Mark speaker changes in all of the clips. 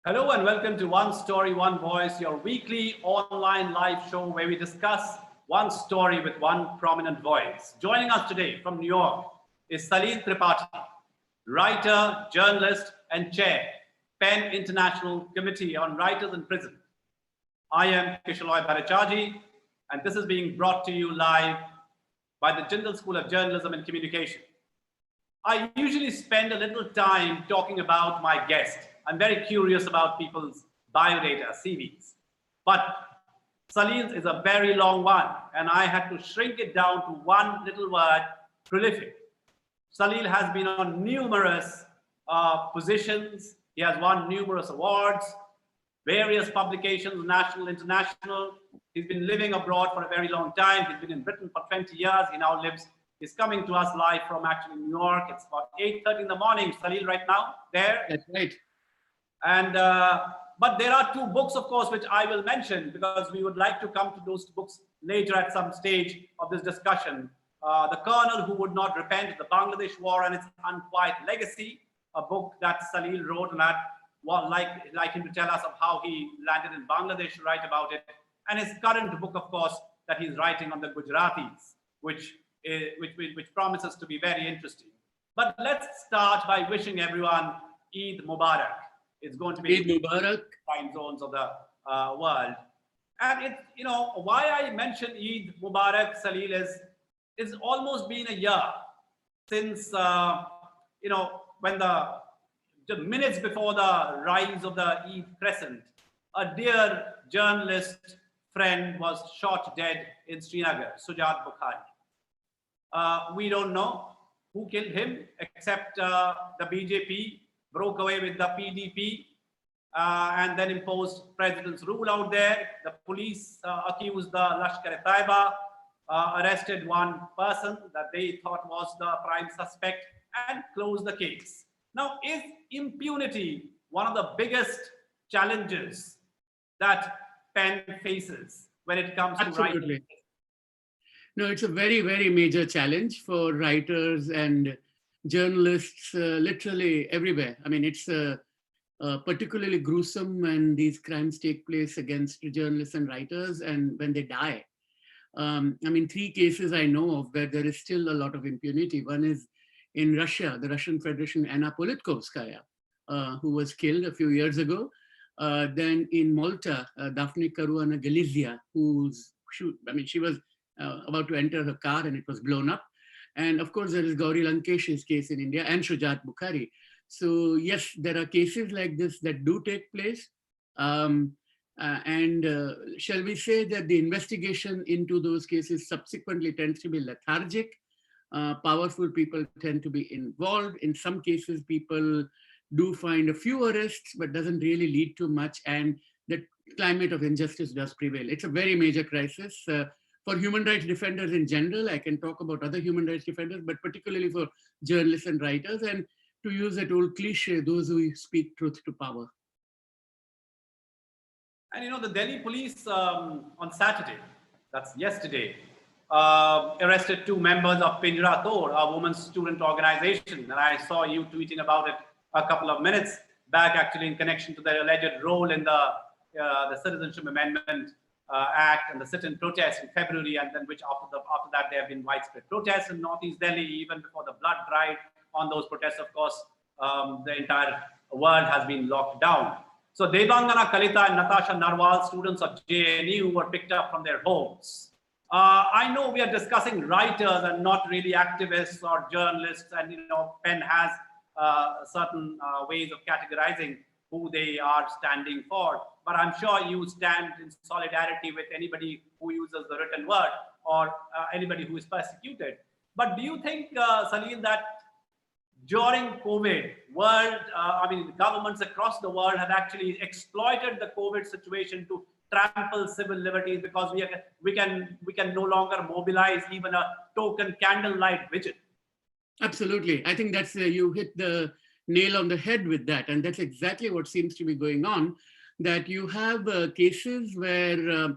Speaker 1: Hello and welcome to One Story, One Voice, your weekly online live show where we discuss one story with one prominent voice. Joining us today from New York is Salil Tripathi, writer, journalist, and chair, PEN International Committee on Writers in Prison. I am Kishaloy Bhattacharjee, and this is being brought to you live by the Jindal School of Journalism and Communication. I usually spend a little time talking about my guest. I'm very curious about people's biodata, CVs. But Salil's is a very long one, and I had to shrink it down to one little word, prolific. Salil has been on numerous positions. He has won numerous awards, various publications, national, international. He's been living abroad for a very long time. He's been in Britain for 20 years. He now lives, he's coming to us live from actually New York. It's about 8:30 in the morning, Salil, right now, there.
Speaker 2: That's right.
Speaker 1: And but there are two books, of course, which I will mention because we would like to come to those books later at some stage of this discussion. The Colonel Who Would Not Repent, The Bangladesh War and Its Unquiet Legacy, a book that Salil wrote, and I'd like him to tell us of how he landed in Bangladesh to write about it. And his current book, of course, that he's writing on the Gujaratis, which promises to be very interesting. But let's start by wishing everyone Eid Mubarak. It's going to be
Speaker 2: Eid Mubarak.
Speaker 1: Time zones of the world. And it's, why I mention Eid Mubarak, Salil, is it's almost been a year since, when the minutes before the rise of the Eid crescent, a dear journalist friend was shot dead in Srinagar, Shujat Bukhari. We don't know who killed him, except the BJP broke away with the PDP and then imposed president's rule out there. The police accused the Lashkar-e-Taiba, arrested one person that they thought was the prime suspect and closed the case. Now, is impunity one of the biggest challenges that PEN faces when it comes to writing?
Speaker 2: No, it's a very, very major challenge for writers and journalists literally everywhere. I mean, it's particularly gruesome when these crimes take place against journalists and writers and when they die. I mean, 3 cases I know of where there is still a lot of impunity. One is in Russia, the Russian Federation, Anna Politkovskaya, who was killed a few years ago. Then in Malta, Daphne Caruana Galizia, she was about to enter her car and it was blown up. And of course, there is Gauri Lankesh's case in India and Shujat Bukhari. So yes, there are cases like this that do take place. Shall we say that the investigation into those cases subsequently tends to be lethargic? Powerful people tend to be involved. In some cases, people do find a few arrests, but doesn't really lead to much. And the climate of injustice does prevail. It's a very major crisis. For human rights defenders in general, I can talk about other human rights defenders, but particularly for journalists and writers, and to use that old cliche, those who speak truth to power.
Speaker 1: And the Delhi police on Saturday, that's yesterday, arrested 2 members of Pinjra Tod, a women's student organization. And I saw you tweeting about it a couple of minutes back, actually, in connection to their alleged role in the Citizenship Amendment Act and the sit-in protest in February, and then which after that there have been widespread protests in Northeast Delhi, even before the blood dried on those protests. Of course, the entire world has been locked down. So Devangana Kalita and Natasha Narwal, students of JNU, were picked up from their homes. I know we are discussing writers and not really activists or journalists, and PEN has certain ways of categorizing who they are standing for. But I'm sure you stand in solidarity with anybody who uses the written word or anybody who is persecuted. But do you think, Salil, that during COVID, governments across the world have actually exploited the COVID situation to trample civil liberties because we can no longer mobilize even a token candlelight vigil?
Speaker 2: Absolutely. I think that's you hit the nail on the head with that. And that's exactly what seems to be going on, that you have cases where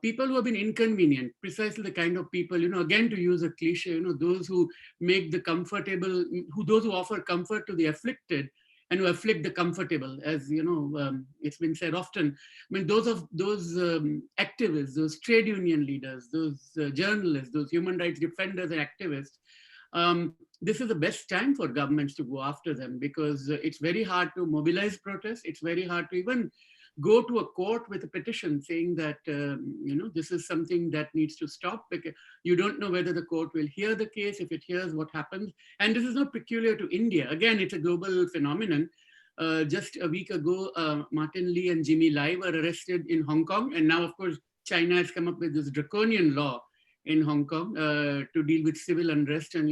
Speaker 2: people who have been inconvenient, precisely the kind of people, again, to use a cliche, those who make the comfortable, those who offer comfort to the afflicted and who afflict the comfortable, as you know, it's been said often. I mean, those activists, those trade union leaders, those journalists, those human rights defenders and activists, this is the best time for governments to go after them, because it's very hard to mobilize protests. It's very hard to even go to a court with a petition saying that, this is something that needs to stop, because you don't know whether the court will hear the case. If it hears, what happens? And this is not peculiar to India. Again, it's a global phenomenon. Just a week ago, Martin Lee and Jimmy Lai were arrested in Hong Kong. And now, of course, China has come up with this draconian law in Hong Kong to deal with civil unrest and,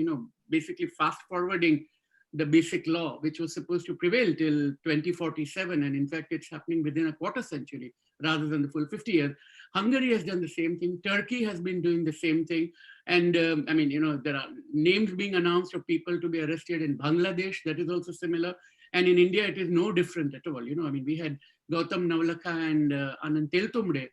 Speaker 2: basically fast forwarding the basic law, which was supposed to prevail till 2047. And in fact, it's happening within a quarter century rather than the full 50 years. Hungary has done the same thing. Turkey has been doing the same thing. And there are names being announced of people to be arrested in Bangladesh. That is also similar. And in India, it is no different at all. We had Gautam Navlakha and Anand Teltumde,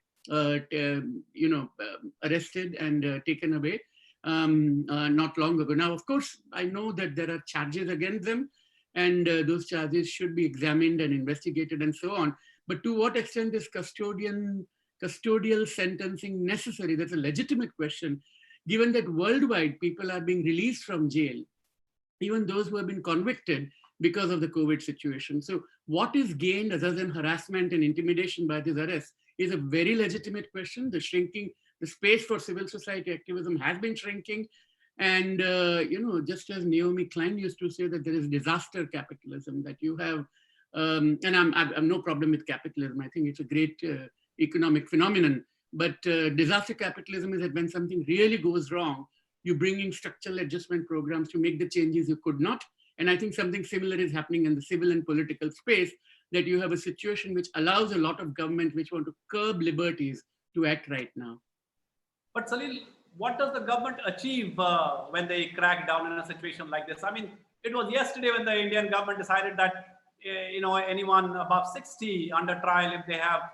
Speaker 2: arrested and taken away not long ago. Now, of course, I know that there are charges against them, and those charges should be examined and investigated and so on. But to what extent is custodial sentencing necessary? That's a legitimate question, given that worldwide people are being released from jail, even those who have been convicted because of the COVID situation. So what is gained other than harassment and intimidation by this arrest is a very legitimate question. The space for civil society activism has been shrinking. And, just as Naomi Klein used to say that there is disaster capitalism, that you have, and I've no problem with capitalism. I think it's a great economic phenomenon. But disaster capitalism is that when something really goes wrong, you bring in structural adjustment programs to make the changes you could not. And I think something similar is happening in the civil and political space, that you have a situation which allows a lot of governments which want to curb liberties to act right now.
Speaker 1: But Salil, what does the government achieve when they crack down in a situation like this? I mean, it was yesterday when the Indian government decided that, anyone above 60 under trial, if they have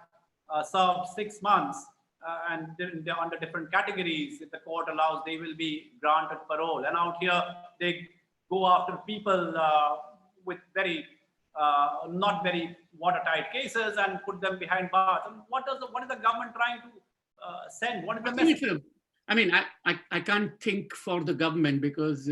Speaker 1: served 6 months and they're under different categories, if the court allows, they will be granted parole. And out here, they go after people with not very watertight cases and put them behind bars. And what is the government trying to send? What is the message?
Speaker 2: I can't think for the government, because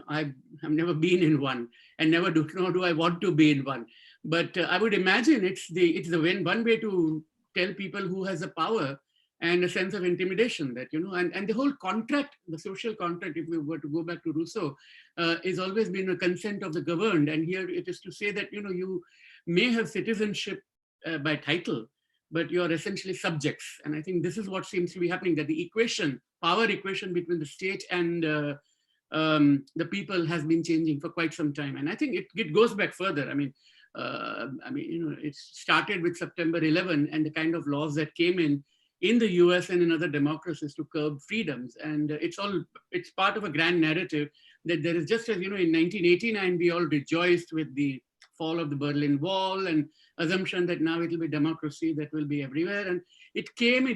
Speaker 2: I've never been in one, and nor do I want to be in one. But I would imagine it's one way to tell people who has the power and a sense of intimidation, that and the whole contract, the social contract, if we were to go back to Rousseau, is always been a consent of the governed. And here it is to say that you may have citizenship by title, but you are essentially subjects. And I think this is what seems to be happening, that the power equation between the state and the people has been changing for quite some time. And I think it goes back further. It started with September 11 and the kind of laws that came in the US and in other democracies to curb freedoms. And it's part of a grand narrative that there is, just as, in 1989, we all rejoiced with the fall of the Berlin Wall and assumption that now it will be democracy that will be everywhere. And it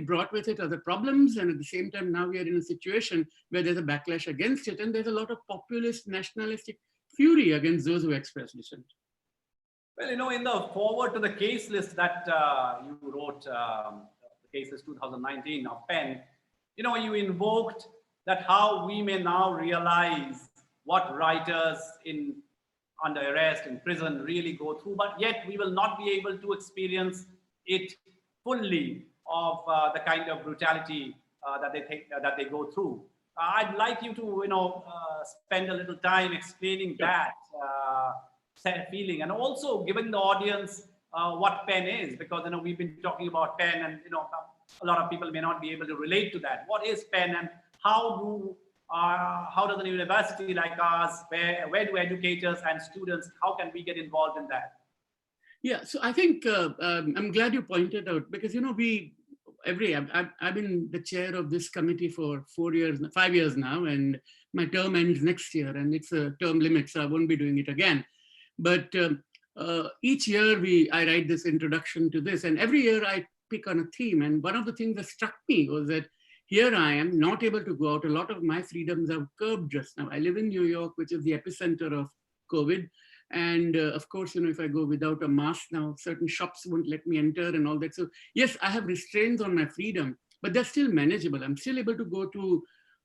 Speaker 2: brought with it other problems. And at the same time, now we are in a situation where there's a backlash against it. And there's a lot of populist, nationalistic fury against those who express dissent.
Speaker 1: Well, in the forward to the case list that you wrote, the case list 2019 of Penn, you invoked that how we may now realize what writers under arrest in prison really go through, but yet we will not be able to experience it fully of the kind of brutality that they go through. I'd like you to spend a little time explaining that feeling, and also giving the audience what Penn is, because we've been talking about Penn, and a lot of people may not be able to relate to that. What is Penn, and how does a university like ours, where do educators and students, how can we get involved in that?
Speaker 2: Yeah, so I think I'm glad you pointed out, because I've been the chair of this committee for 5 years now, and my term ends next year, and it's a term limit, so I won't be doing it again. But each year I write this introduction to this, and every year I pick on a theme. And one of the things that struck me was that here I am not able to go out. A lot of my freedoms are curbed just now. I live in New York, which is the epicenter of COVID. And of course, if I go without a mask now, certain shops won't let me enter and all that. So yes, I have restraints on my freedom, but they're still manageable. I'm still able to go to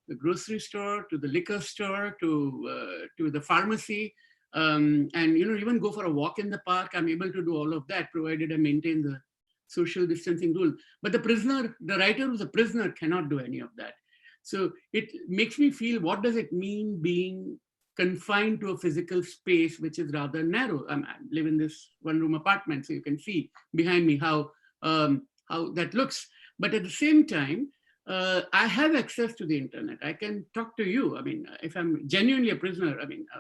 Speaker 2: the grocery store, to the liquor store, to the pharmacy, and even go for a walk in the park. I'm able to do all of that, provided I maintain the social distancing rule. But the writer who's a prisoner cannot do any of that. So it makes me feel, what does it mean being confined to a physical space which is rather narrow? I live in this one-room apartment, so you can see behind me how that looks. But at the same time, I have access to the internet. I can talk to you. I mean, if I'm genuinely a prisoner,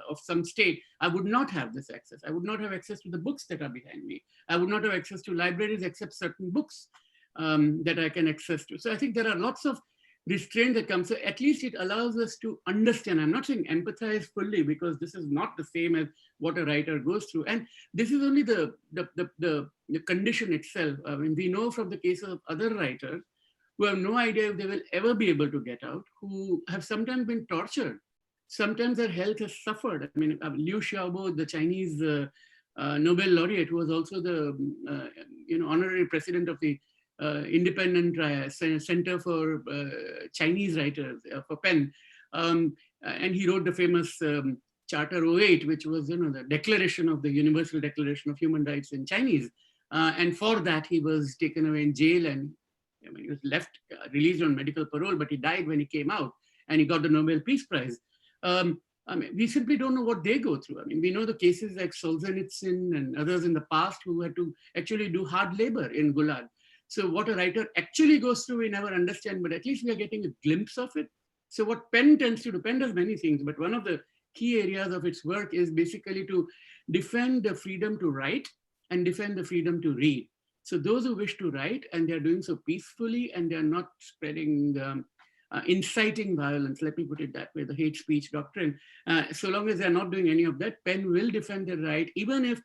Speaker 2: of some state, I would not have this access. I would not have access to the books that are behind me. I would not have access to libraries except certain books that I can access to. So I think there are lots of restraint that comes. So at least it allows us to understand. I'm not saying empathize fully, because this is not the same as what a writer goes through. And this is only the condition itself. I mean, we know from the cases of other writers who have no idea if they will ever be able to get out, who have sometimes been tortured. Sometimes their health has suffered. I mean, Liu Xiaobo, the Chinese Nobel laureate, who was also the honorary president of the Independent Center for Chinese Writers, for PEN, and he wrote the famous Charter 08, which was the declaration of the Universal Declaration of Human Rights in Chinese. And for that, he was taken away in jail, and he was released on medical parole, but he died when he came out, and he got the Nobel Peace Prize. We simply don't know what they go through. I mean, we know the cases like Solzhenitsyn and others in the past who had to actually do hard labor in Gulag. So what a writer actually goes through, we never understand, but at least we are getting a glimpse of it. So what PEN tends to do, PEN does many things, but one of the key areas of its work is basically to defend the freedom to write and defend the freedom to read. So those who wish to write, and they're doing so peacefully, and they're not spreading inciting violence, let me put it that way, the hate speech doctrine, so long as they're not doing any of that, PEN will defend their right, even if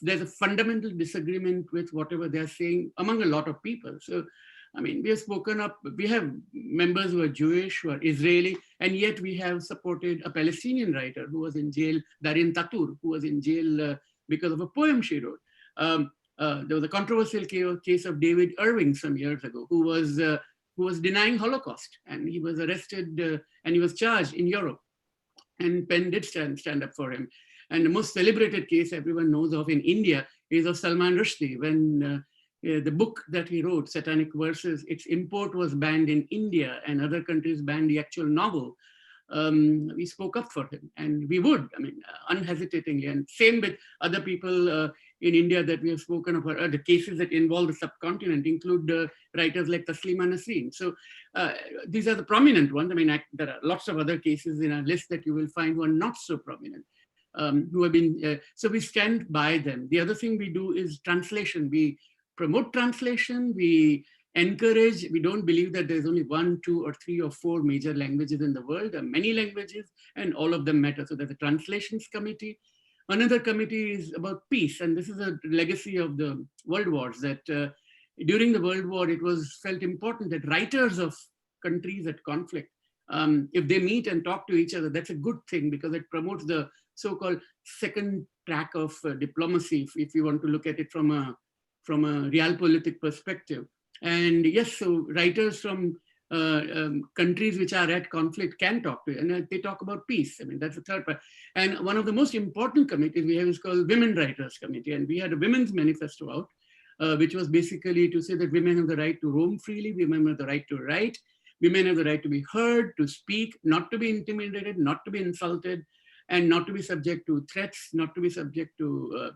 Speaker 2: there's a fundamental disagreement with whatever they're saying among a lot of people. So, I mean, we have spoken up, we have members who are Jewish, who are Israeli, and yet we have supported a Palestinian writer who was in jail, Darin Tatur, who was in jail because of a poem she wrote. There was a controversial case of David Irving some years ago, who was denying Holocaust, and he was arrested and he was charged in Europe. And PEN did stand up for him. And the most celebrated case everyone knows of in India is of Salman Rushdie, when the book that he wrote, Satanic Verses, its import was banned in India, and other countries banned the actual novel. We spoke up for him, and we would, unhesitatingly. And same with other people in India that we have spoken about. The cases that involve the subcontinent include writers like Taslima Nasreen. So these are the prominent ones. There are lots of other cases in our list that you will find who are not so prominent, who have been, so we stand by them. The other thing we do is translation. We promote translation, we encourage, we don't believe that there's only 1, 2, or 3, or 4 major languages in the world. There are many languages, and all of them matter. So there's a translations committee. Another committee is about peace, and this is a legacy of the world wars, that during the World War, it was felt important that writers of countries at conflict, if they meet and talk to each other, that's a good thing, because it promotes the so-called second track of diplomacy, if you want to look at it from a realpolitik perspective. And yes, so writers from countries which are at conflict can talk to you, and they talk about peace. That's the third part. And one of the most important committees we have is called Women Writers Committee. And we had a women's manifesto out, which was basically to say that women have the right to roam freely, women have the right to write, women have the right to be heard, to speak, not to be intimidated, not to be insulted, and not to be subject to threats, not to be subject to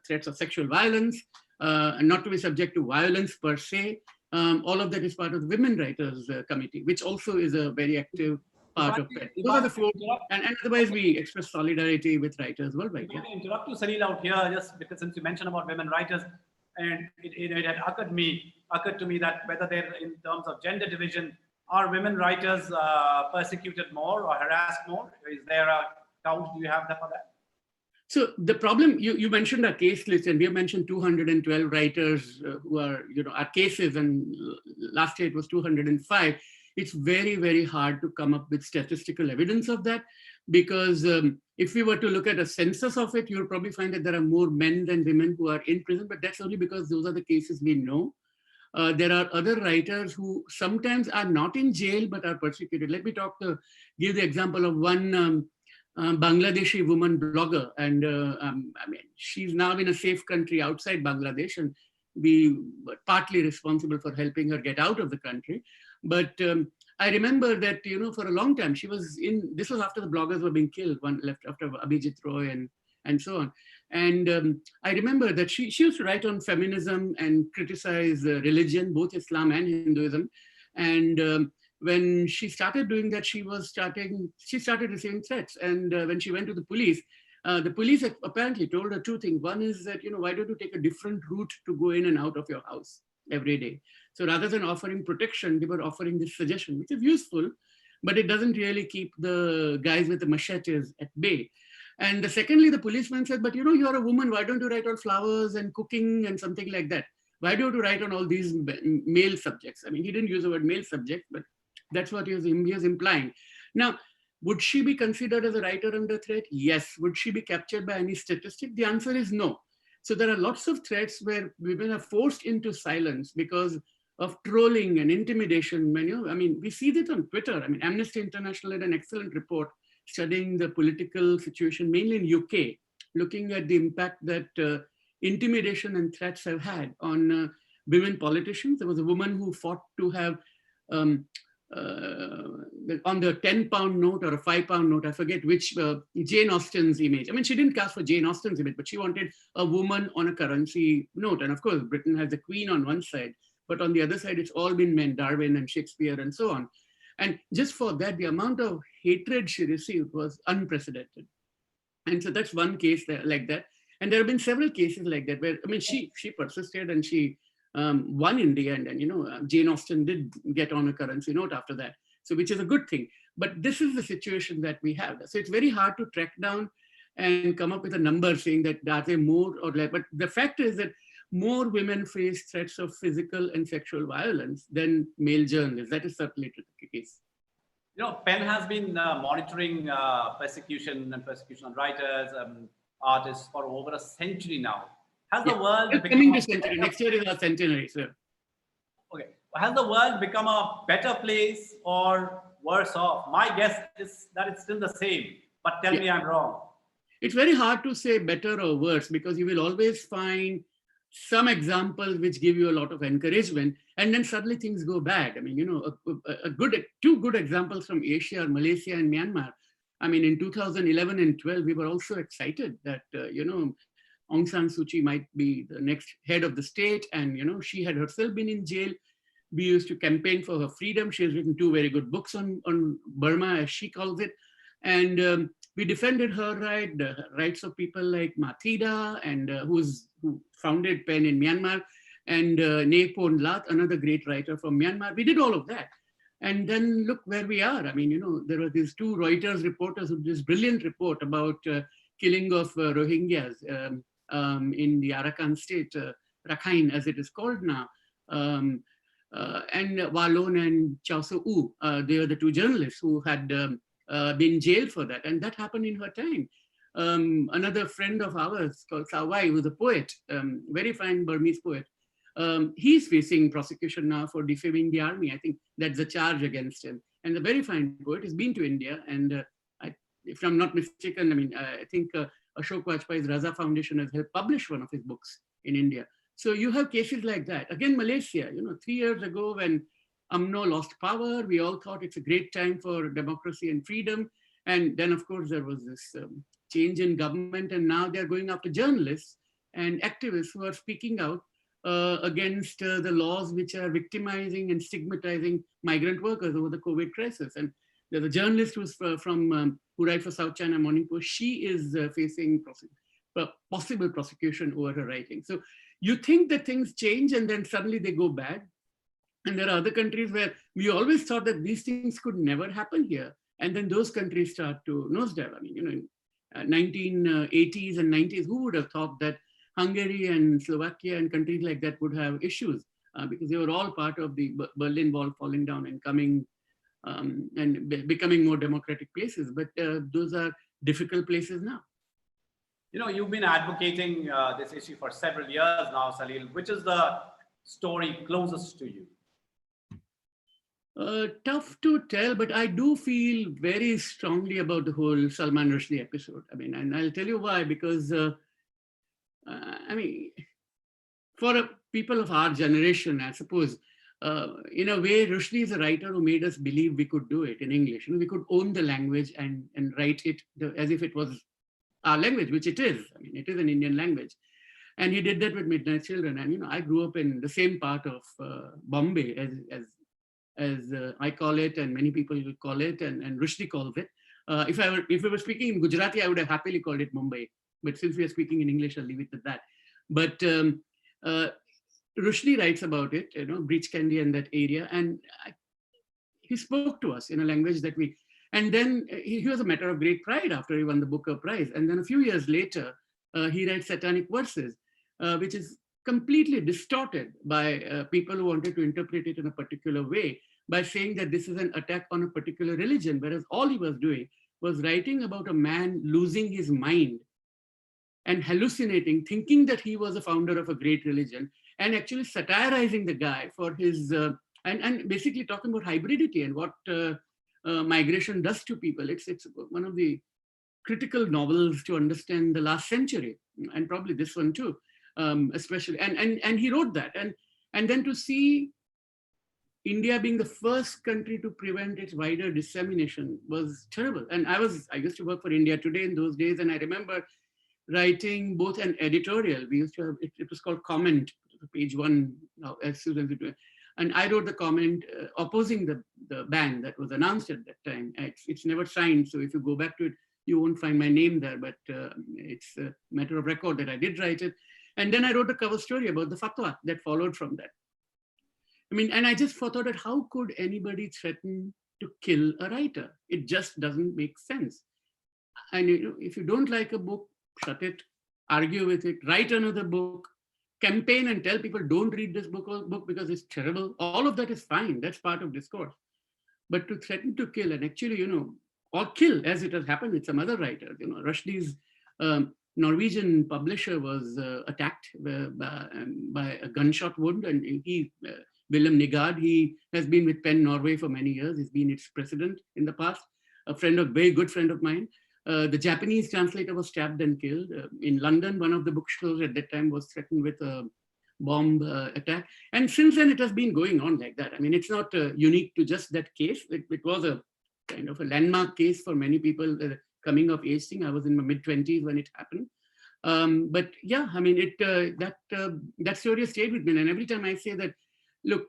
Speaker 2: threats of sexual violence, and not to be subject to violence per se. All of that is part of the Women Writers Committee, which also is a very active part of it. Those are the 4, and otherwise we express solidarity with writers worldwide.
Speaker 1: Let me interrupt you, Salil, out here, just because since you mentioned about women writers, and it had occurred to me that whether they're in terms of gender division, are women writers persecuted more or harassed more? Is there a count? Do you have that for that?
Speaker 2: So the problem, you mentioned our case list, and we have mentioned 212 writers who are, our cases, and last year it was 205. it's very, very hard to come up with statistical evidence of that, because if we were to look at a census of it, you'll probably find that there are more men than women who are in prison, but that's only because those are the cases we know. There are other writers who sometimes are not in jail but are persecuted. Let me give the example of one Bangladeshi woman blogger, and I mean, she's now in a safe country outside Bangladesh, and we were partly responsible for helping her get out of the country. But I remember that, you know, for a long time she was in. This was after the bloggers were being killed. One left after Abhijit Roy and so on. And I remember that she used to write on feminism and criticize religion, both Islam and Hinduism. And when she started doing that, she started receiving threats. And when she went to the police apparently told her two things. One is that, you know, why don't you take a different route to go in and out of your house every day? So rather than offering protection, they were offering this suggestion, which is useful, but it doesn't really keep the guys with the machetes at bay. And secondly, the policeman said, but you know, you're a woman, why don't you write on flowers and cooking and something like that? Why don't you write on all these male subjects? I mean, he didn't use the word male subject, but that's what he was implying. Now, would she be considered as a writer under threat? Yes. Would she be captured by any statistic? The answer is no. So there are lots of threats where women are forced into silence because of trolling and intimidation. I mean, we see that on Twitter. I mean, Amnesty International had an excellent report studying the political situation, mainly in UK, looking at the impact that intimidation and threats have had on women politicians. There was a woman who fought to have on the 10-pound note or a 5-pound note, I forget which, Jane Austen's image. I mean, she didn't cast for Jane Austen's image, but she wanted a woman on a currency note. And of course, Britain has the Queen on one side, but on the other side, it's all been men, Darwin and Shakespeare and so on. And just for that, the amount of hatred she received was unprecedented. And so that's one case like that. And there have been several cases like that where, I mean, she persisted and she won in the end. And, you know, Jane Austen did get on a currency note after that. So which is a good thing. But this is the situation that we have. So it's very hard to track down and come up with a number saying that are they more or less. But the fact is that more women face threats of physical and sexual violence than male journalists. That is certainly the case.
Speaker 1: You know, PEN has been monitoring persecution on writers, artists for over a century now. Has the world
Speaker 2: coming to century? Next year is our centenary, sir.
Speaker 1: Okay. Has the world become a better place or worse off? My guess is that it's still the same, but tell me I'm wrong.
Speaker 2: It's very hard to say better or worse because you will always find some examples which give you a lot of encouragement, and then suddenly things go bad. I mean, you know, two good examples from Asia are Malaysia and Myanmar. I mean, in 2011 and 12, we were also excited that, you know, Aung San Suu Kyi might be the next head of the state. And, you know, she had herself been in jail. We used to campaign for her freedom. She has written 2 very good books on Burma, as she calls it. And we defended her rights of people like Mathida, and who founded PEN in Myanmar, and Ne Pon Lat, another great writer from Myanmar. We did all of that. And then look where we are. I mean, you know, there were these 2 Reuters reporters who did this brilliant report about killing of Rohingyas in the Arakan state, Rakhine as it is called now. And Walon and Chao Su-u, they were the 2 journalists who had been jailed for that. And that happened in her time. Another friend of ours called Sawai, who's a poet, very fine Burmese poet. He's facing prosecution now for defaming the army. I think that's the charge against him. And a very fine poet has been to India. And if I'm not mistaken, I mean, I think Ashok Vajpayee's Raza Foundation has helped publish one of his books in India. So you have cases like that. Again, Malaysia, you know, 3 years ago when UMNO lost power, we all thought it's a great time for democracy and freedom. And then, of course, there was this change in government, and now they're going after journalists and activists who are speaking out against the laws which are victimizing and stigmatizing migrant workers over the COVID crisis. And there's a journalist who's who writes for South China Morning Post. She is facing possible prosecution over her writing. So you think that things change and then suddenly they go bad. And there are other countries where we always thought that these things could never happen here. And then those countries start to nosedive. I mean, you know, in 1980s and 90s, who would have thought that Hungary and Slovakia and countries like that would have issues because they were all part of the Berlin Wall falling down and coming and becoming more democratic places. But those are difficult places now.
Speaker 1: You know, you've been advocating this issue for several years now, Salil. Which is the story closest to you?
Speaker 2: Tough to tell, but I do feel very strongly about the whole Salman Rushdie episode. I mean, and I'll tell you why, because I mean, for people of our generation, I suppose, in a way, Rushdie is a writer who made us believe we could do it in English. You know, we could own the language and write it as if it was our language, which it is. I mean, it is an Indian language. And he did that with Midnight Children. And, you know, I grew up in the same part of Bombay as I call it, and many people will call it, and Rushdie calls it. If we were speaking in Gujarati, I would have happily called it Mumbai. But since we are speaking in English, I'll leave it at that. But Rushdie writes about it, you know, Breach Candy and that area. And he spoke to us in a language that we, and then he was a matter of great pride after he won the Booker Prize. And then a few years later, he writes Satanic Verses, which is completely distorted by people who wanted to interpret it in a particular way by saying that this is an attack on a particular religion, whereas all he was doing was writing about a man losing his mind and hallucinating, thinking that he was a founder of a great religion, and actually satirizing the guy for his, and basically talking about hybridity and what migration does to people. It's one of the critical novels to understand the last century, and probably this one too, especially. And he wrote that, and then to see India being the first country to prevent its wider dissemination was terrible. And I used to work for India Today in those days, and I remember writing both an editorial. We used to have it was called Comment, page 1 as students do. And I wrote the comment opposing the ban that was announced at that time. It's never signed, so if you go back to it, you won't find my name there, but it's a matter of record that I did write it. And then I wrote a cover story about the fatwa that followed from that. I mean, and I just thought that how could anybody threaten to kill a writer? It just doesn't make sense. And you know, if you don't like a book, shut it, argue with it, write another book, campaign and tell people don't read this book because it's terrible. All of that is fine. That's part of discourse. But to threaten to kill and actually, you know, or kill as it has happened with some other writers, you know, Rushdie's Norwegian publisher was attacked by a gunshot wound, and he, Willem Nygard, he has been with PEN Norway for many years. He's been its president in the past, very good friend of mine. The Japanese translator was stabbed and killed. In London, one of the bookstores at that time was threatened with a bomb attack. And since then, it has been going on like that. I mean, it's not unique to just that case. It was a kind of a landmark case for many people, coming of age thing. I was in my mid-20s when it happened. But yeah, I mean, that story has stayed with me. And every time I say that, look,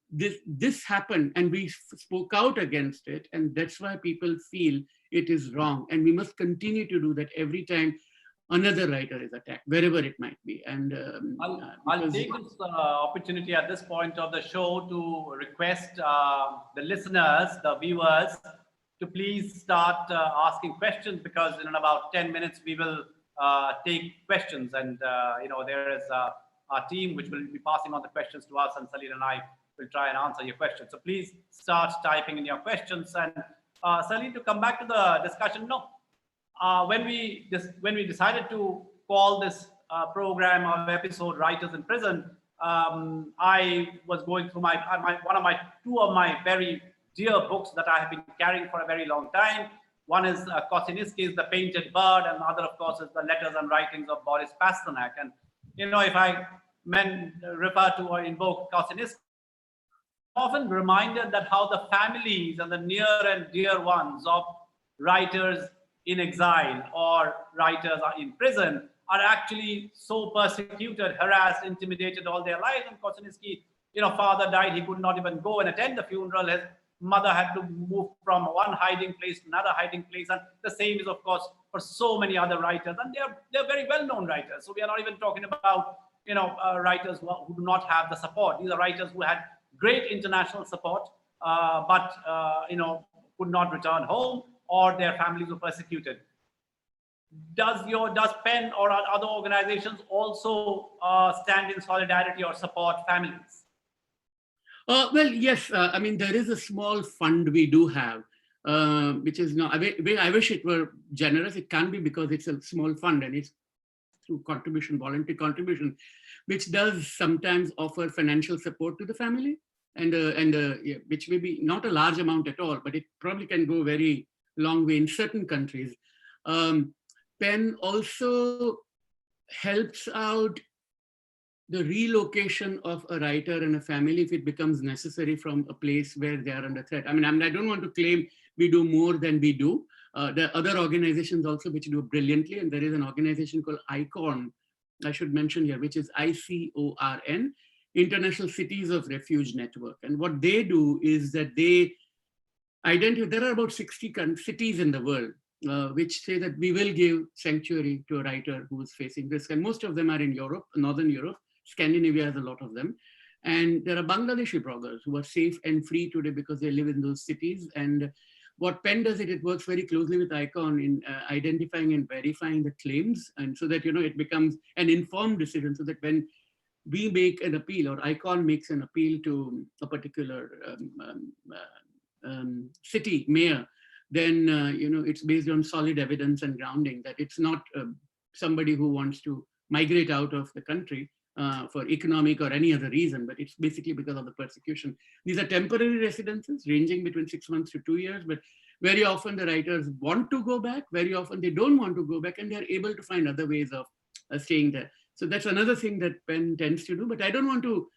Speaker 2: this happened and we spoke out against it, and that's why people feel it is wrong. And we must continue to do that every time another writer is attacked, wherever it might be. And
Speaker 1: I'll take this opportunity at this point of the show to request the listeners, the viewers, to please start asking questions, because in about 10 minutes we will take questions, and you know, there is our team which will be passing on the questions to us, and Salil and I will try and answer your questions. So please start typing in your questions. And Salil, to come back to the discussion, when we decided to call this program or episode "Writers in Prison," I was going through two of my very dear books that I have been carrying for a very long time. One is Kosinski's The Painted Bird, and the other, of course, is the Letters and Writings of Boris Pasternak. And you know, if I refer to or invoke Kosinski, often reminded that how the families and the near and dear ones of writers in exile or writers are in prison are actually so persecuted, harassed, intimidated all their lives. And Kosinski, you know, father died, he could not even go and attend the funeral. His mother had to move from one hiding place to another hiding place. And the same is, of course, for so many other writers. And they're very well-known writers. So we are not even talking about, you know, writers who do not have the support. These are writers who had great international support, but you know, could not return home, or their families were persecuted. Does PEN or other organizations also stand in solidarity or support families?
Speaker 2: Well, yes. I mean, there is a small fund we do have, which is not. I wish it were generous. It can't be because it's a small fund and it's through contribution, voluntary contribution, which does sometimes offer financial support to the family, and yeah, which may be not a large amount at all, but it probably can go very long way in certain countries. Um, PEN also helps out the relocation of a writer and a family if it becomes necessary from a place where they are under threat. I don't want to claim we do more than we do. There are other organizations also which do brilliantly, and there is an organization called ICORN, I should mention here, which is ICORN, International Cities of Refuge Network. And what they do is that they identify, there are about 60 cities in the world which say that we will give sanctuary to a writer who is facing risk. And most of them are in Europe, Northern Europe. Scandinavia has a lot of them. And there are Bangladeshi bloggers who are safe and free today because they live in those cities. And what PEN does, it works very closely with ICON in identifying and verifying the claims. And so that, it becomes an informed decision, so that when we make an appeal or ICON makes an appeal to a particular city mayor, then it's based on solid evidence and grounding, that it's not somebody who wants to migrate out of the country for economic or any other reason, but it's basically because of the persecution. These are temporary residences ranging between 6 months to 2 years, but very often the writers want to go back, very often they don't want to go back, and they're able to find other ways of staying there. So that's another thing that PEN tends to do, but I don't want to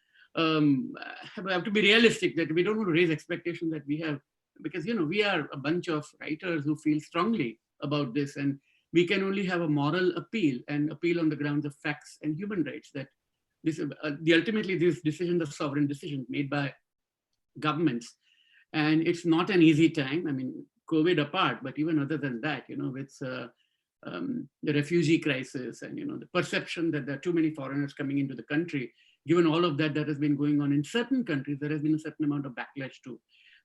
Speaker 2: have to be realistic, that we don't want to raise expectations that we have, because we are a bunch of writers who feel strongly about this, and we can only have a moral appeal and appeal on the grounds of facts and human rights, that this ultimately these decisions are sovereign decisions made by governments, and it's not an easy time. I mean, COVID apart, but even other than that, with the refugee crisis and the perception that there are too many foreigners coming into the country, given all of that has been going on in certain countries, there has been a certain amount of backlash too.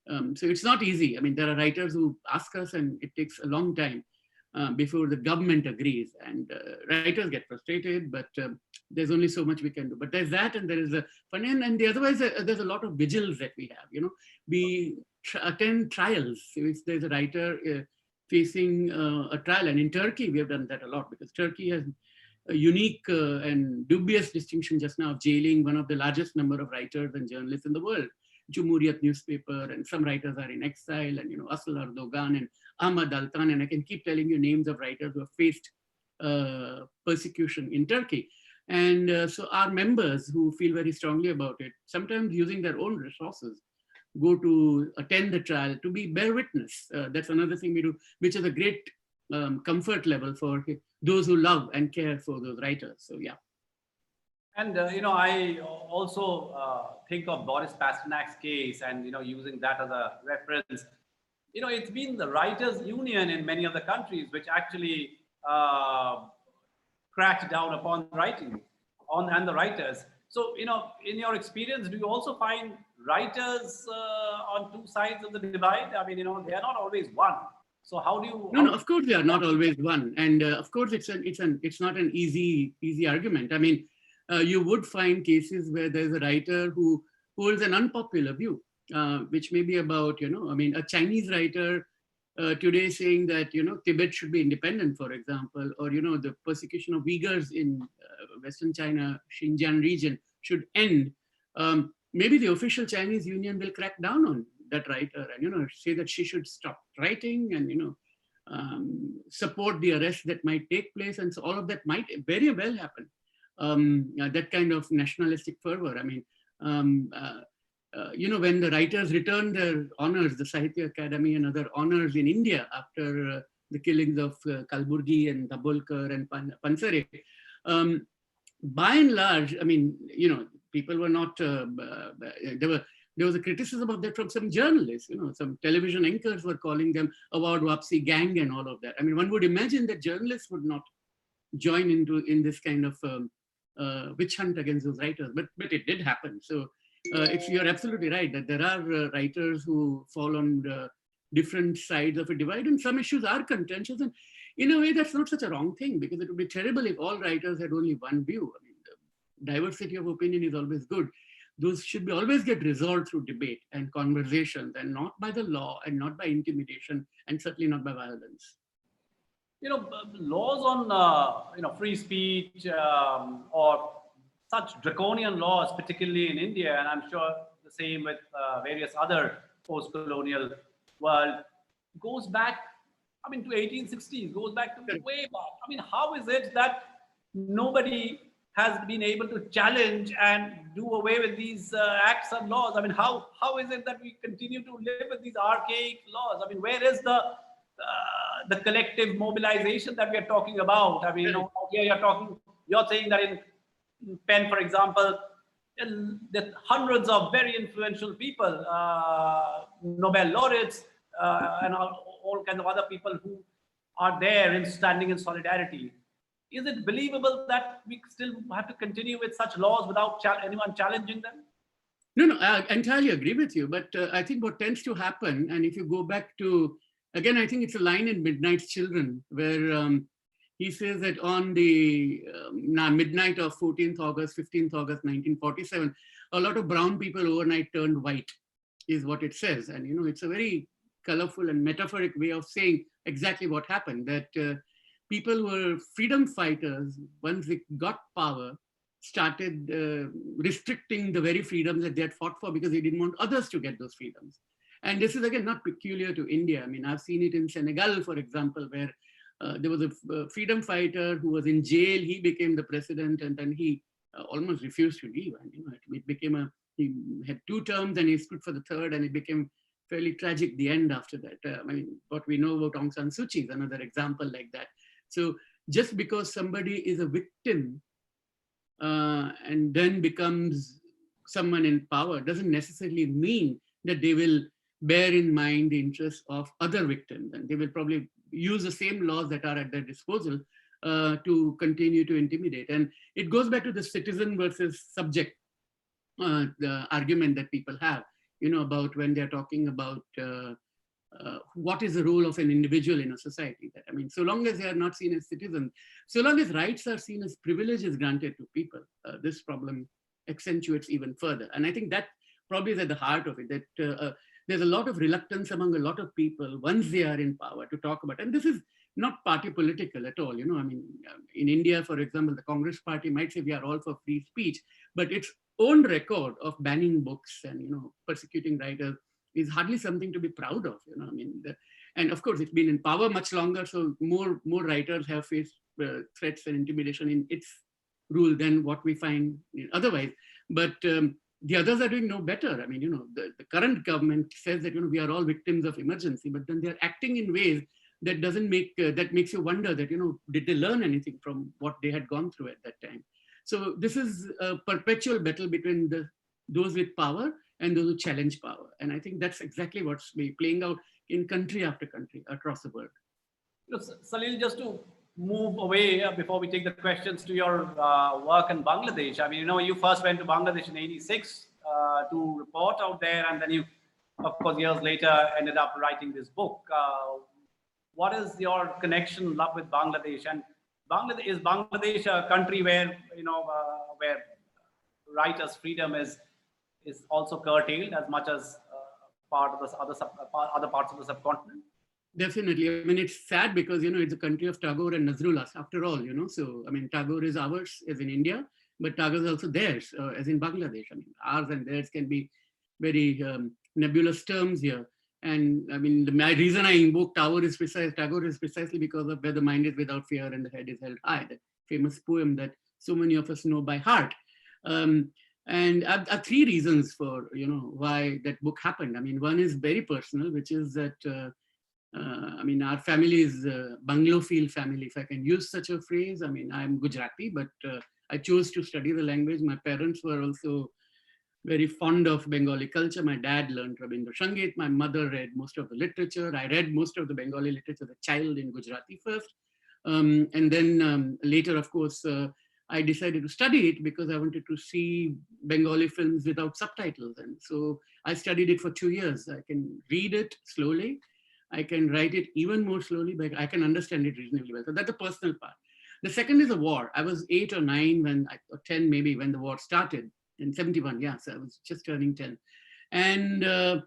Speaker 2: So it's not easy. I mean, there are writers who ask us, and it takes a long time before the government agrees, and writers get frustrated, but there's only so much we can do. But there's that, and there is a fun, and the otherwise there's a lot of vigils that we have. We attend trials. If there's a writer facing a trial, and in Turkey we have done that a lot, because Turkey has a unique and dubious distinction just now of jailing one of the largest number of writers and journalists in the world. Cumhuriyet newspaper, and some writers are in exile, and Asıl Erdogan and Ahmad Altan, and I can keep telling you names of writers who have faced persecution in Turkey. And so our members who feel very strongly about it, sometimes using their own resources, go to attend the trial to bear witness. That's another thing we do, which is a great comfort level for those who love and care for those writers. So yeah.
Speaker 1: And I also think of Boris Pasternak's case, and using that as a reference. It's been the writers' union in many of the countries which actually cracked down upon writing and the writers. So in your experience, do you also find writers on two sides of the divide? I mean, they are not always one. So how do you?
Speaker 2: No, of course they are not always one, and of course it's not an easy argument. I mean. You would find cases where there's a writer who holds an unpopular view, which may be about, a Chinese writer today saying that, Tibet should be independent, for example, or, the persecution of Uyghurs in Western China, Xinjiang region should end. Maybe the official Chinese union will crack down on that writer and, say that she should stop writing and, support the arrest that might take place. And so all of that might very well happen. That kind of nationalistic fervor. I mean, when the writers returned their honors, the Sahitya Academy and other honors in India after the killings of Kalburgi and Dabholkar and Pansare, by and large, I mean, people were not, there was a criticism of that from some journalists, some television anchors were calling them Award Wapsi gang and all of that. I mean, one would imagine that journalists would not join in this kind of witch hunt against those writers, but it did happen. So you're absolutely right that there are writers who fall on the different sides of a divide, and some issues are contentious, and in a way that's not such a wrong thing, because it would be terrible if all writers had only one view. I mean, the diversity of opinion is always good. those should be always get resolved through debate and conversations, and not by the law and not by intimidation, and certainly not by violence.
Speaker 1: Laws on free speech or such draconian laws, particularly in India, and I'm sure the same with various other post-colonial world, goes back, to 1860s, goes back to way back. How is it that nobody has been able to challenge and do away with these acts and laws? How is it that we continue to live with these archaic laws? Where is the collective mobilization that we are talking about? Here you're saying that in Penn, for example, there are hundreds of very influential people, Nobel laureates, and all kinds of other people who are there and standing in solidarity. Is it believable that we still have to continue with such laws without anyone challenging them?
Speaker 2: No, I entirely agree with you. But I think what tends to happen, and if you go back to, again, I think it's a line in Midnight's Children, where he says that on the midnight of 14th August, 15th August, 1947, a lot of brown people overnight turned white, is what it says. And, it's a very colorful and metaphoric way of saying exactly what happened, that people who were freedom fighters, once they got power, started restricting the very freedoms that they had fought for, because they didn't want others to get those freedoms. And this is, again, not peculiar to India. I've seen it in Senegal, for example, where there was a freedom fighter who was in jail. He became the president, and then he almost refused to leave. And it became he had 2 terms and he stood for the 3rd, and it became fairly tragic, the end after that. What we know about Aung San Suu Kyi is another example like that. So just because somebody is a victim and then becomes someone in power doesn't necessarily mean that they will bear in mind the interests of other victims, and they will probably use the same laws that are at their disposal to continue to intimidate. And it goes back to the citizen versus subject the argument that people have, about when they're talking about what is the role of an individual in a society. That, so long as they are not seen as citizens, so long as rights are seen as privileges granted to people, this problem accentuates even further. And I think that probably is at the heart of it, that there's a lot of reluctance among a lot of people once they are in power to talk about, and this is not party political at all. In India, for example, the Congress party might say we are all for free speech, but its own record of banning books and, persecuting writers is hardly something to be proud of. And of course, it's been in power much longer, so more writers have faced threats and intimidation in its rule than what we find otherwise. But the others are doing no better. The current government says that, we are all victims of emergency, but then they're acting in ways that doesn't make, that makes you wonder that, did they learn anything from what they had gone through at that time? So this is a perpetual battle between those with power and those who challenge power. And I think that's exactly what's playing out in country after country across the world.
Speaker 1: Salil, just to move away before we take the questions to your work in Bangladesh. You first went to Bangladesh in '86 to report out there, and then you, of course, years later ended up writing this book. What is your connection, love with Bangladesh? And is Bangladesh a country where, where writers' freedom is also curtailed as much as part of the other parts of the subcontinent?
Speaker 2: Definitely. It's sad because, it's a country of Tagore and Nazrullah, after all, So, Tagore is ours, as in India, but Tagore is also theirs, as in Bangladesh. Ours and theirs can be very nebulous terms here. And my reason I invoke Tagore is precisely because of where the mind is without fear and the head is held high, that famous poem that so many of us know by heart. And I have 3 reasons for, why that book happened. One is very personal, which is that, our family is a Banglophile family, if I can use such a phrase. I'm Gujarati, but I chose to study the language. My parents were also very fond of Bengali culture. My dad learned Rabindra Sangeet. My mother read most of the literature. I read most of the Bengali literature as a child in Gujarati first. And then later, of course, I decided to study it because I wanted to see Bengali films without subtitles. And so I studied it for 2 years. I can read it slowly. I can write it even more slowly, but I can understand it reasonably well. So that's the personal part. The second is the war. I was 8 or 9 or 10 maybe when the war started. in 71. Yeah, so I was just turning 10. And I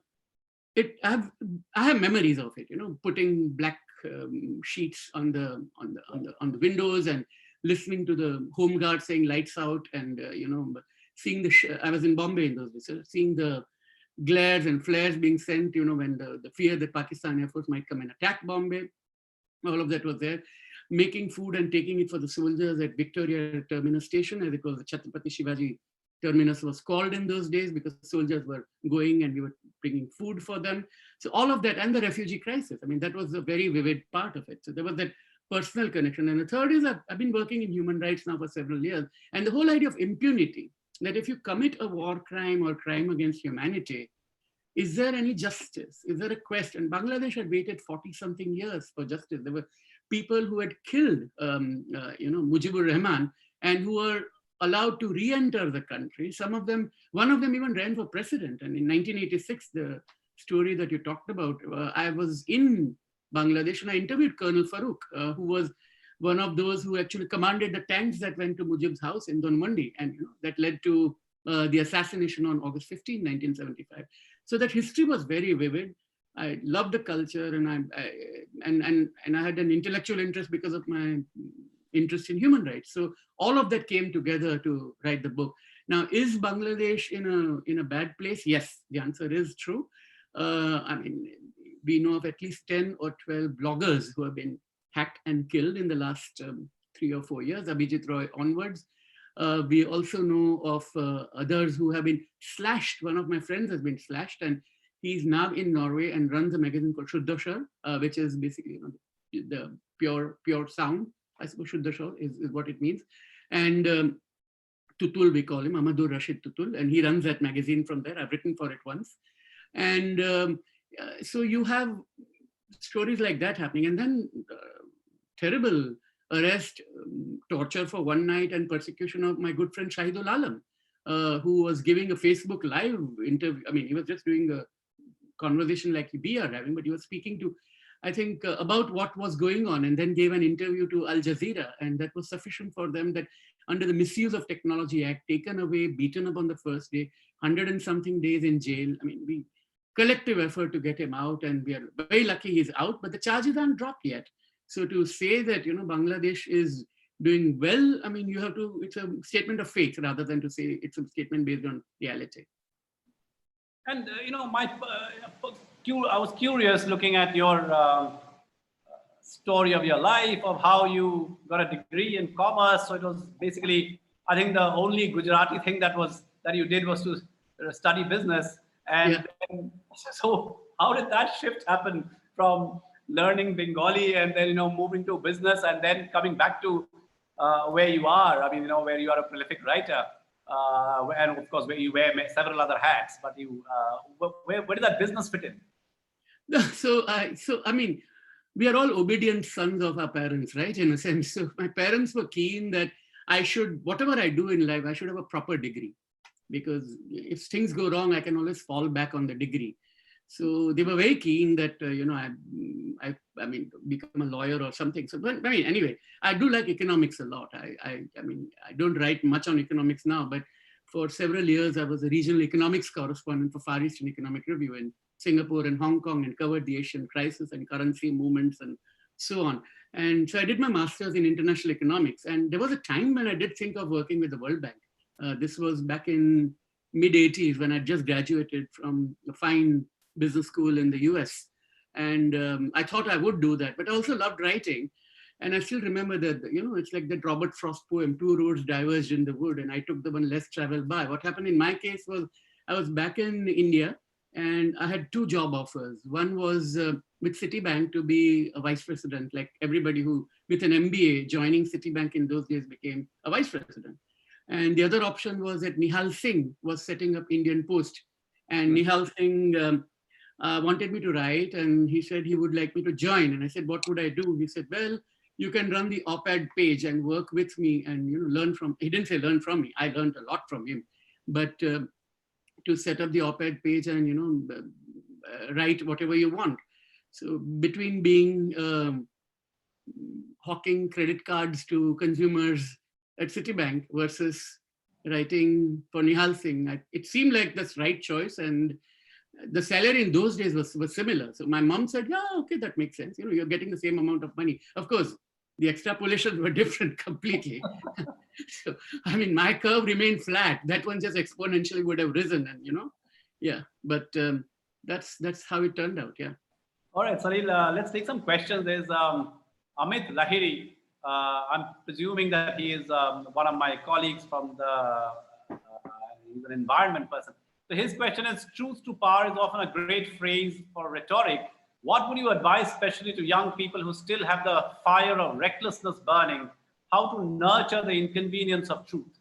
Speaker 2: have memories of it, putting black sheets on the windows and listening to the home guard saying lights out, and seeing I was in Bombay in those days, so seeing the glares and flares being sent, when the fear that Pakistan Air Force might come and attack Bombay, all of that was there. Making food and taking it for the soldiers at Victoria Terminus Station, as it was the Chhatrapati Shivaji Terminus was called in those days, because soldiers were going and we were bringing food for them. So all of that, and the refugee crisis, I mean, that was a very vivid part of it. So there was that personal connection. And the third is that I've been working in human rights now for several years, and the whole idea of impunity, that if you commit a war crime or crime against humanity, is there any justice? Is there a quest? And Bangladesh had waited 40 something years for justice. There were people who had killed, Mujibur Rahman, and who were allowed to re-enter the country. Some of them, one of them even ran for president. And in 1986, the story that you talked about, I was in Bangladesh and I interviewed Colonel Farooq, who was one of those who actually commanded the tanks that went to Mujib's house in Donmandi, and that led to the assassination on August 15, 1975. So that history was very vivid. I loved the culture, and I had an intellectual interest because of my interest in human rights. So all of that came together to write the book. Now, is Bangladesh in a bad place? Yes, the answer is true. I mean, we know of at least 10 or 12 bloggers who have been hacked and killed in the last 3 or 4 years, Abhijit Roy onwards. We also know of others who have been slashed. One of my friends has been slashed, and he's now in Norway and runs a magazine called Shuddha, which is basically the pure sound. I suppose Shuddha is what it means. And Tutul, we call him, Amadur Rashid Tutul, and he runs that magazine from there. I've written for it once. And so you have stories like that happening. And then terrible arrest, torture for one night, and persecution of my good friend Shahidul Alam, who was giving a Facebook Live interview. I mean, he was just doing a conversation like we are having, but he was speaking to, I think, about what was going on, and then gave an interview to Al Jazeera, and that was sufficient for them, that under the Misuse of Technology Act, taken away, beaten up on the first day, 100 and something days in jail. I mean, we collective effort to get him out, and we are very lucky he's out, but the charges aren't dropped yet. So to say that, Bangladesh is doing well, I mean, it's a statement of faith rather than to say it's a statement based on reality.
Speaker 1: And, I was curious looking at your story of your life, of how you got a degree in commerce. So it was basically, I think the only Gujarati thing that you did was to study business. And so how did that shift happen from learning Bengali and then, moving to business and then coming back to where you are? I mean, where you are a prolific writer. And of course, where you wear several other hats, but where did that business fit in?
Speaker 2: So I mean, we are all obedient sons of our parents, right? In a sense. So my parents were keen that whatever I do in life, I should have a proper degree, because if things go wrong, I can always fall back on the degree. So they were very keen that, I mean, become a lawyer or something. So, but, I mean, anyway, I do like economics a lot. I mean, I don't write much on economics now, but for several years, I was a regional economics correspondent for Far Eastern Economic Review in Singapore and Hong Kong, and covered the Asian crisis and currency movements and so on. And so I did my master's in international economics. And there was a time when I did think of working with the World Bank. This was back in mid-80s when I just graduated from a fine business school in the US. And I thought I would do that, but I also loved writing. And I still remember that, it's like that Robert Frost poem, two roads diverged in the wood, and I took the one less traveled by. What happened in my case was I was back in India, and I had 2 job offers. One was with Citibank to be a vice president, like everybody who, with an MBA, joining Citibank in those days became a vice president. And the other option was that Nihal Singh was setting up Indian Post. And Nihal Singh wanted me to write, and he said he would like me to join. And I said, what would I do? He said, well, you can run the op-ed page and work with me and learn from, he didn't say learn from me, I learned a lot from him, but to set up the op-ed page and write whatever you want. So between being hawking credit cards to consumers at Citibank versus writing for Nihal Singh. It seemed like this right choice, and the salary in those days was similar. So my mom said, yeah, okay, that makes sense. You know, you're getting the same amount of money. Of course, the extrapolations were different completely. So, I mean, my curve remained flat. That one just exponentially would have risen, and yeah. But that's how it turned out. Yeah.
Speaker 1: All right, Salil, let's take some questions. There's Amit Lahiri. I'm presuming that he is one of my colleagues from he's an environment person. So his question is, truth to power is often a great phrase for rhetoric. What would you advise, especially to young people who still have the fire of recklessness burning, how to nurture the inconvenience of truth?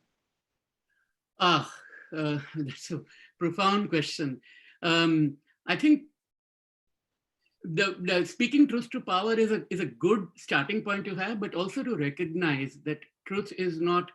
Speaker 2: That's a profound question. I think the speaking truth to power is a good starting point to have, but also to recognize that truth is not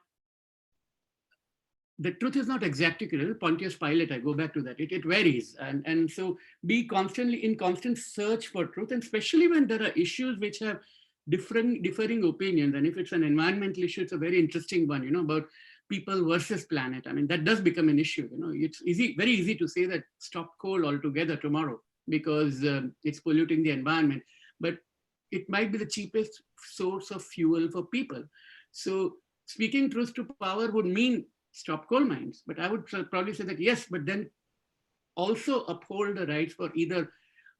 Speaker 2: exactly Pontius Pilate. I go back to that. It varies, and so be constantly in constant search for truth, and especially when there are issues which have differing opinions. And if it's an environmental issue, it's a very interesting one, about people versus planet. I mean, that does become an issue. It's very easy to say that stop coal altogether tomorrow because it's polluting the environment, but it might be the cheapest source of fuel for people. So speaking truth to power would mean stop coal mines, but I would probably say that yes, but then also uphold the rights for either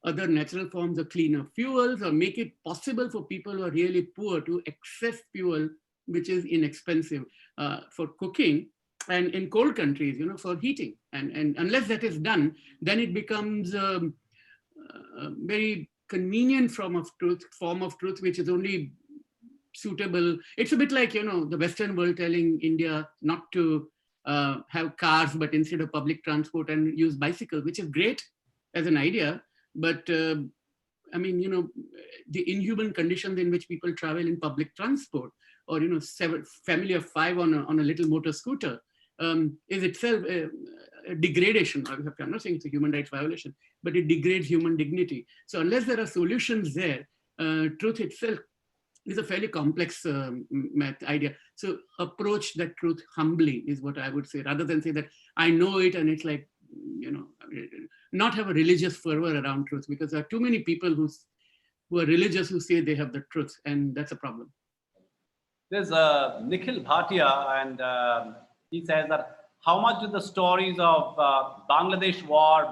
Speaker 2: other natural forms of cleaner fuels, or make it possible for people who are really poor to access fuel which is inexpensive for cooking, and in cold countries, for heating. And unless that is done, then it becomes a very convenient form of truth, which is only suitable. It's a bit like, the Western world telling India not to have cars, but instead of public transport and use bicycles, which is great as an idea. But I mean, the inhuman conditions in which people travel in public transport, or, family of 5 on a little motor scooter is itself a degradation. I'm not saying it's a human rights violation, but it degrades human dignity. So unless there are solutions there, truth itself is a fairly complex idea. So approach that truth humbly is what I would say, rather than say that I know it and it's like, not have a religious fervor around truth, because there are too many people who are religious who say they have the truth, and that's a problem.
Speaker 1: There's Nikhil Bhatia, and he says that how much did the stories of Bangladesh war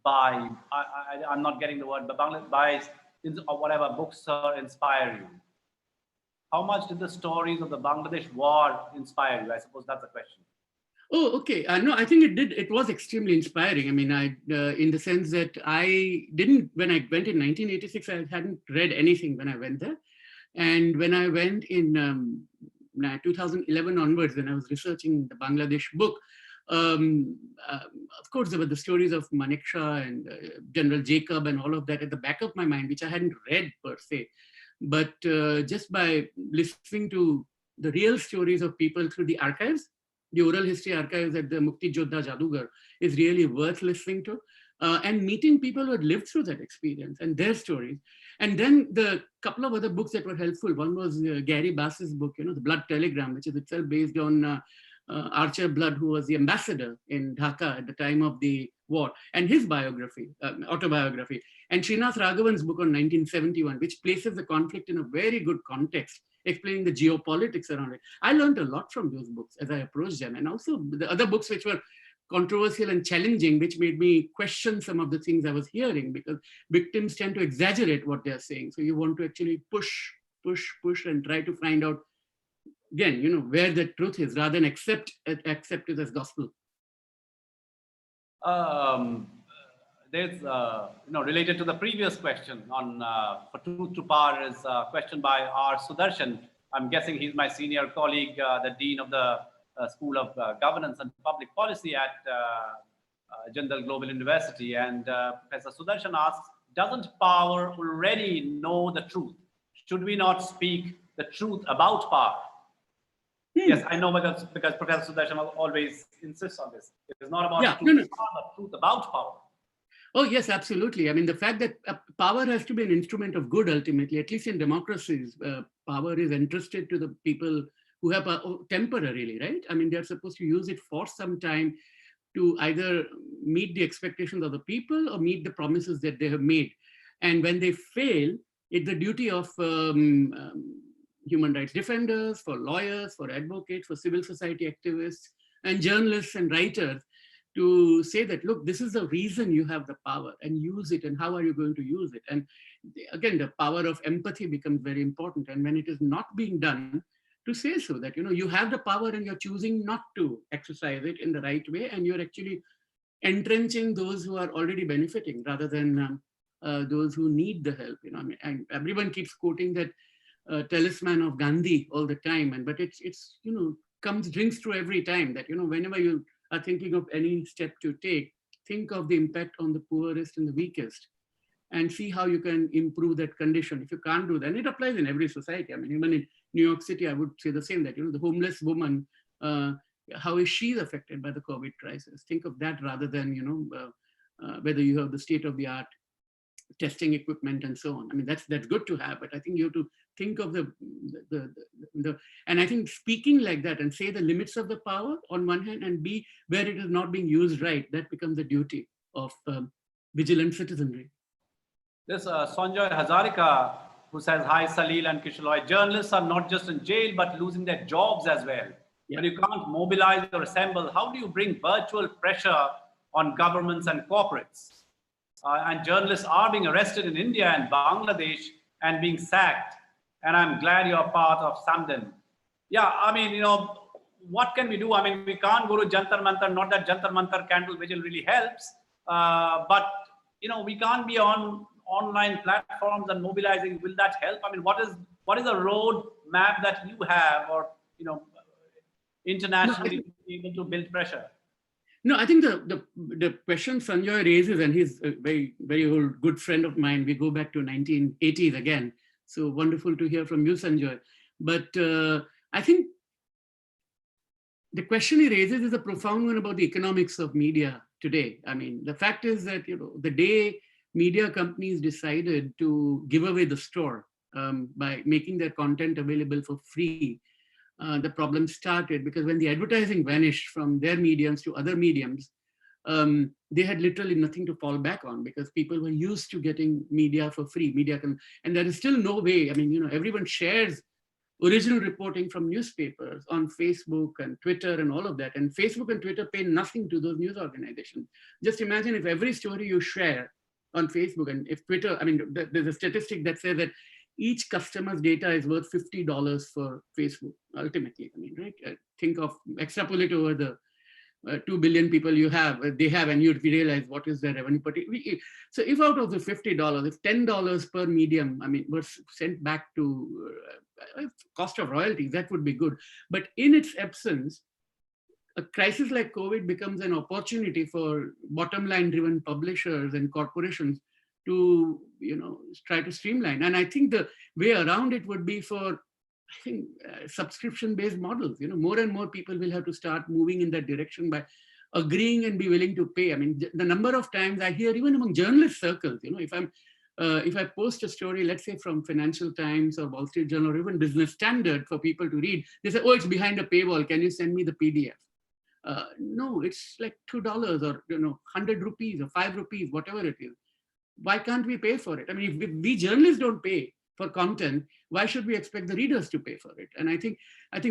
Speaker 1: I'm not getting the word, but or whatever books inspire you? How much did the stories of the Bangladesh war inspire you? I suppose that's the question.
Speaker 2: Oh, okay. No, I think it did. It was extremely inspiring. I mean, in the sense that I didn't, when I went in 1986, I hadn't read anything when I went there. And when I went in 2011 onwards, when I was researching the Bangladesh book, of course, there were the stories of Manekshaw and General Jacob and all of that at the back of my mind, which I hadn't read per se. But just by listening to the real stories of people through the archives, the oral history archives at the Mukti Jodha Jadugar is really worth listening to, and meeting people who had lived through that experience and their stories. And then the couple of other books that were helpful. One was Gary Bass's book, The Blood Telegram, which is itself based on Archer Blood, who was the ambassador in Dhaka at the time of the war, and his biography, autobiography, and Srinath Raghavan's book on 1971, which places the conflict in a very good context, explaining the geopolitics around it. I learned a lot from those books as I approached them, and also the other books which were controversial and challenging, which made me question some of the things I was hearing, because victims tend to exaggerate what they're saying. So you want to actually push and try to find out, again, where the truth is, rather than accept it as gospel.
Speaker 1: There's, related to the previous question on for truth to power is a question by R. Sudarshan. I'm guessing he's my senior colleague, the Dean of the School of Governance and Public Policy at Jindal Global University. And Professor Sudarshan asks, doesn't power already know the truth? Should we not speak the truth about power? Yes, I know, because Professor Sudarshan always insists on this. It is not about truth, but truth about power.
Speaker 2: Oh, yes, absolutely. I mean, the fact that power has to be an instrument of good, ultimately, at least in democracies, power is entrusted to the people who have temporarily, right? I mean, they're supposed to use it for some time to either meet the expectations of the people or meet the promises that they have made. And when they fail, it's the duty of human rights defenders, for lawyers, for advocates, for civil society activists, and journalists and writers to say that, look, this is the reason you have the power, and use it, and how are you going to use it? And again, the power of empathy becomes very important. And when it is not being done, to say so, that, you have the power and you're choosing not to exercise it in the right way, and you're actually entrenching those who are already benefiting rather than those who need the help. I mean, and everyone keeps quoting that talisman of Gandhi all the time, but it's rings through every time that, whenever you are thinking of any step to take, think of the impact on the poorest and the weakest, and see how you can improve that condition. If you can't do that, and it applies in every society. I mean, even in New York City, I would say the same, that, the homeless woman, how is she affected by the COVID crisis? Think of that rather than, whether you have the state-of-the-art testing equipment and so on. I mean, that's good to have, but I think you have to think of and I think speaking like that and say the limits of the power on one hand, and B, where it is not being used right, that becomes the duty of vigilant citizenry.
Speaker 1: This Sanjay Hazarika, who says, hi Salil and Kishaloy, journalists are not just in jail, but losing their jobs as well.
Speaker 2: Yeah.
Speaker 1: When you can't mobilize or assemble, how do you bring virtual pressure on governments and corporates? And journalists are being arrested in India and Bangladesh and being sacked. And I'm glad you're part of Samden. Yeah, I mean, what can we do? I mean, we can't go to Jantar Mantar, not that Jantar Mantar candle vigil really helps, but, we can't be on online platforms and mobilizing. Will that help? I mean, what is a road map that you have, or, internationally able to build pressure?
Speaker 2: No, I think the question Sanjay raises, and he's a very, very old good friend of mine. We go back to 1980s again. So wonderful to hear from you, Sanjay. But I think the question he raises is a profound one about the economics of media today. I mean, the fact is that, the day media companies decided to give away the store by making their content available for free, the problem started, because when the advertising vanished from their mediums to other mediums, they had literally nothing to fall back on, because people were used to getting media for free. And there is still no way. I mean, everyone shares original reporting from newspapers on Facebook and Twitter and all of that. And Facebook and Twitter pay nothing to those news organizations. Just imagine if every story you share on Facebook, and if Twitter, I mean, there's a statistic that says that each customer's data is worth $50 for Facebook, ultimately. I mean, right? Think of, extrapolate over the 2 billion people they have, and you'd realize what is their revenue. So if out of the $50, if $10 per medium, I mean, was sent back to cost of royalties, that would be good. But in its absence, a crisis like COVID becomes an opportunity for bottom line driven publishers and corporations to, try to streamline. And I think the way around it would be for, subscription-based models. More and more people will have to start moving in that direction by agreeing and be willing to pay. I mean, the number of times I hear, even among journalist circles, if I post a story, let's say from Financial Times or Wall Street Journal or even Business Standard for people to read, they say, oh, it's behind a paywall. Can you send me the PDF? No, it's like $2 or 100 rupees or 5 rupees, whatever it is. Why can't we pay for it? I mean, if we journalists don't pay for content, why should we expect the readers to pay for it? And I think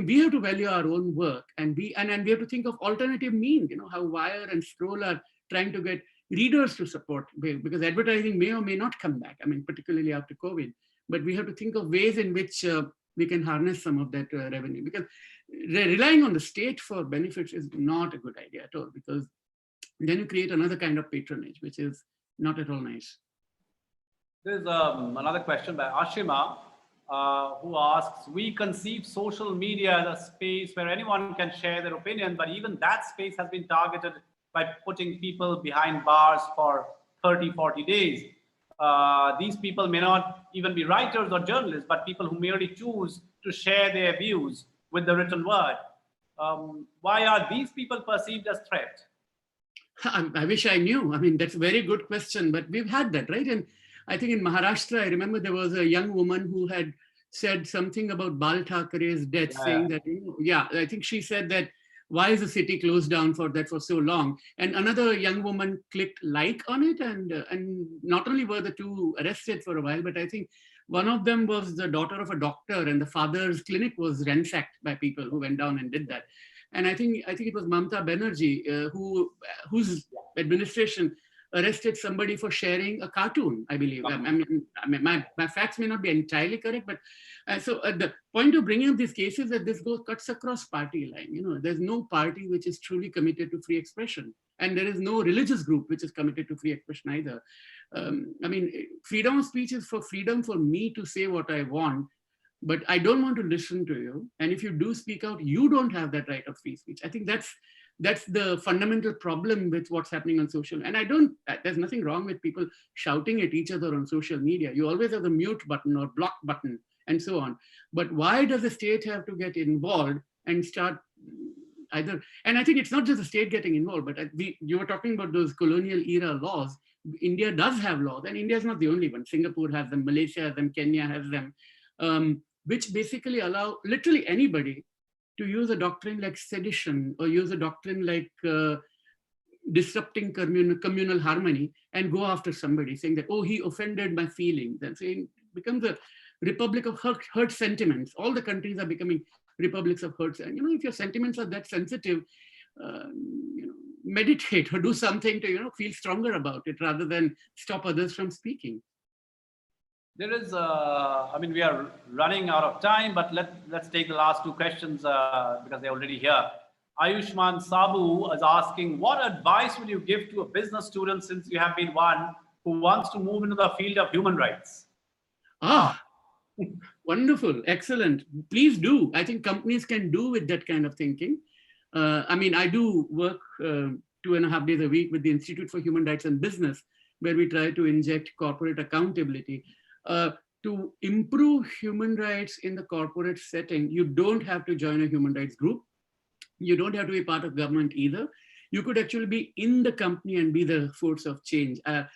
Speaker 2: we have to value our own work, and we have to think of alternative means. How Wire and Scroll are trying to get readers to support, because advertising may or may not come back. I mean, particularly after COVID. But we have to think of ways in which we can harness some of that revenue, because relying on the state for benefits is not a good idea at all, because then you create another kind of patronage, which is not at all nice.
Speaker 1: There's another question by Ashima, who asks, we conceive social media as a space where anyone can share their opinion, but even that space has been targeted by putting people behind bars for 30, 40 days. These people may not even be writers or journalists, but people who merely choose to share their views with the written word. Why are these people perceived as threat?
Speaker 2: I wish I knew. I mean, that's a very good question, but we've had that, right? And I think in Maharashtra, I remember there was a young woman who had said something about Bal Thackeray's death,
Speaker 1: Yeah.
Speaker 2: saying that, yeah, I think she said that, why is the city closed down for that for so long? And another young woman clicked like on it, and not only were the two arrested for a while, but I think one of them was the daughter of a doctor, and the father's clinic was ransacked by people who went down and did that. And I think it was Mamta Banerjee whose administration arrested somebody for sharing a cartoon, I believe. My facts may not be entirely correct, but so the point of bringing up this case is that this cuts across party line. There's no party which is truly committed to free expression, and there is no religious group which is committed to free expression either. Freedom of speech is for freedom for me to say what I want, but I don't want to listen to you. And if you do speak out, you don't have that right of free speech. I think that's the fundamental problem with what's happening on social. And there's nothing wrong with people shouting at each other on social media. You always have the mute button or block button and so on. But why does the state have to get involved and start either? And I think it's not just the state getting involved, but you were talking about those colonial era laws. India does have laws, and India is not the only one. Singapore has them, Malaysia has them, Kenya has them, which basically allow literally anybody to use a doctrine like sedition or use a doctrine like disrupting communal harmony and go after somebody, saying that, oh, he offended my feelings, and saying becomes a republic of hurt sentiments. All the countries are becoming republics of hurt. And if your sentiments are that sensitive, meditate or do something to feel stronger about it rather than stop others from speaking.
Speaker 1: There is, we are running out of time, but let's take the last two questions because they're already here. Ayushman Sabu is asking, what advice would you give to a business student, since you have been one, who wants to move into the field of human rights?
Speaker 2: Wonderful, excellent. Please do. I think companies can do with that kind of thinking. I do work 2.5 days a week with the Institute for Human Rights and Business, where we try to inject corporate accountability. To improve human rights in the corporate setting, you don't have to join a human rights group. You don't have to be part of government either. You could actually be in the company and be the force of change. I've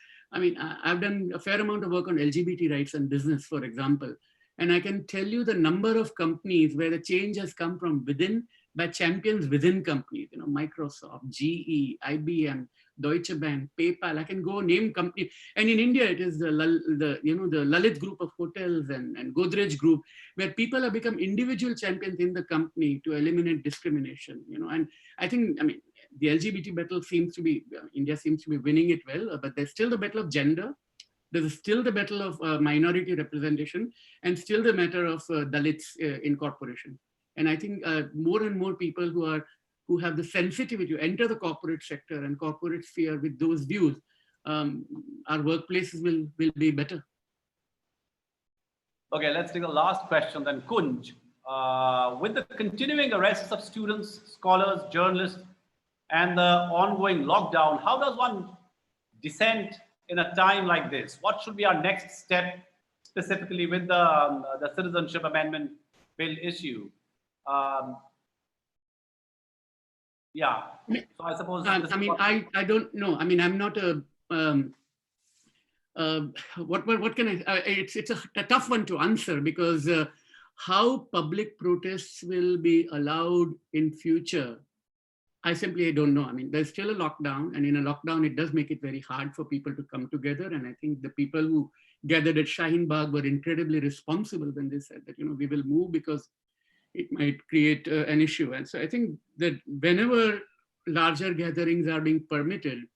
Speaker 2: done a fair amount of work on LGBT rights and business, for example. And I can tell you the number of companies where the change has come from within, by champions within companies, Microsoft, GE, IBM, Deutsche Bank, PayPal. I can go name companies. And in India, it is the Lalit group of hotels and Godrej group, where people have become individual champions in the company to eliminate discrimination. And I think, the LGBT battle India seems to be winning it well, but there's still the battle of gender. There's still the battle of minority representation, and still the matter of Dalits in corporation. And I think more and more people who have the sensitivity to enter the corporate sector and corporate sphere with those views, our workplaces will be better.
Speaker 1: Okay, let's take the last question then. Kunj, with the continuing arrests of students, scholars, journalists, and the ongoing lockdown, how does one dissent in a time like this? What should be our next step, specifically with the Citizenship Amendment Bill issue? Yeah, so I suppose.
Speaker 2: I don't know. I'm not a. What can I? It's a tough one to answer, because how public protests will be allowed in future, I simply don't know. There's still a lockdown, and in a lockdown, it does make it very hard for people to come together. And I think the people who gathered at Shaheen Bagh were incredibly responsible when they said that, we will move because it might create an issue. And so I think that whenever larger gatherings are being permitted,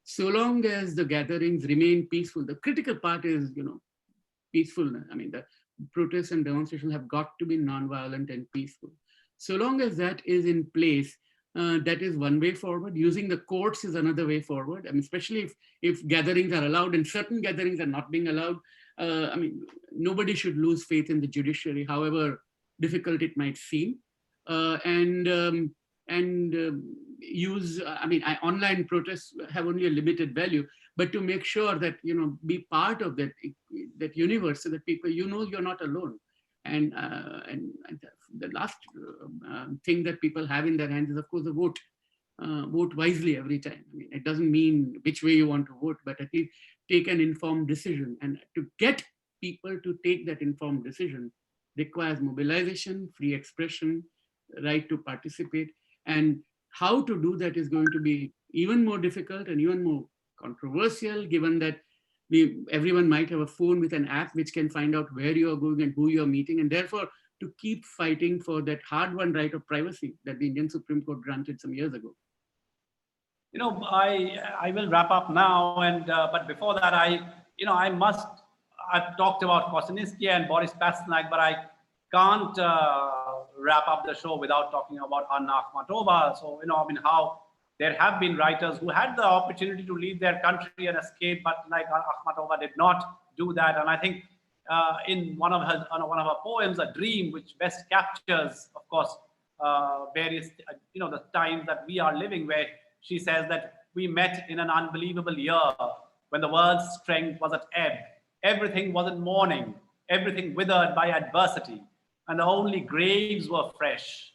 Speaker 2: so long as the gatherings remain peaceful, the critical part is, peacefulness. The protests and demonstrations have got to be nonviolent and peaceful. So long as that is in place, that is one way forward. Using the courts is another way forward. Especially if gatherings are allowed and certain gatherings are not being allowed. Nobody should lose faith in the judiciary, however difficult it might seem. Use, online protests have only a limited value, but to make sure that, be part of that universe, so that people, you're not alone. And the last thing that people have in their hands is, of course, the vote. Vote wisely every time. It doesn't mean which way you want to vote, but at least take an informed decision. And to get people to take that informed decision, requires mobilization, free expression, right to participate. And how to do that is going to be even more difficult and even more controversial, given that everyone might have a phone with an app which can find out where you are going and who you are meeting. And therefore, to keep fighting for that hard-won right of privacy that the Indian Supreme Court granted some years ago.
Speaker 1: I will wrap up now, and but before that, I've talked about Kosinski and Boris Pasternak, but I can't wrap up the show without talking about Anna Akhmatova. So, how there have been writers who had the opportunity to leave their country and escape, but like Akhmatova did not do that. And I think in one of her poems, A Dream, which best captures, of course, various, the times that we are living, where she says that we met in an unbelievable year when the world's strength was at ebb. Everything was in mourning, everything withered by adversity, and the only graves were fresh.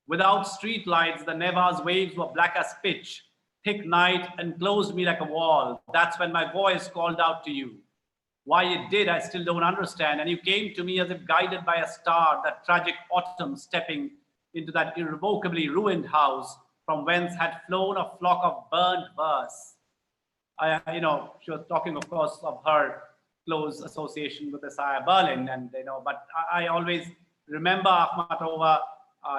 Speaker 1: Without street lights, the Neva's waves were black as pitch. Thick night enclosed me like a wall. That's when my voice called out to you. Why it did, I still don't understand. And you came to me as if guided by a star, that tragic autumn stepping into that irrevocably ruined house from whence had flown a flock of burnt verse. She was talking, of course, of her close association with Isaiah Berlin, and but I always remember Akhmatova